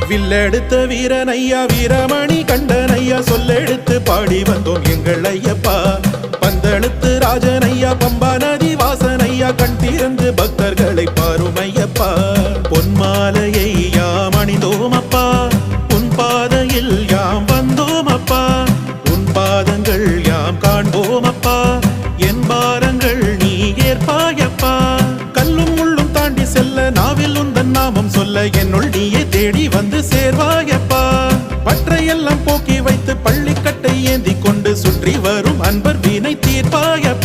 வில்லெடுத்த வீரனையா வீரமணி கண்டனையா சொல்லெடுத்து பாடி வந்தோம் எங்கள் ஐயப்பா. பந்தெழுத்து ராஜனையா பம்பா நதி வாசனையா கண் திறந்து பக்தர்களை பாரும் ஐயப்பா. பொன்மாலையை யாம் அணிந்தோம் அப்பா, உன் பாதையில் யாம் வந்தோம் அப்பா. உன் பாதங்கள் யாம் காண்போம் அப்பா, என் பாரங்கள் நீ ஏற்பாயப்பா. கல்லும் முள்ளும் தாண்டி செல்ல நாவில் உந்தன் நாமம் சொல்ல என்னுள் நீயே தேடி வந்து சேர்வாயப்பா. பற்றையெல்லாம் போக்கி வைத்து பள்ளிக்கட்டை ஏந்தி கொண்டு சுற்றி வரும் அன்பர் வீணை தீர்ப்பாயப்பா.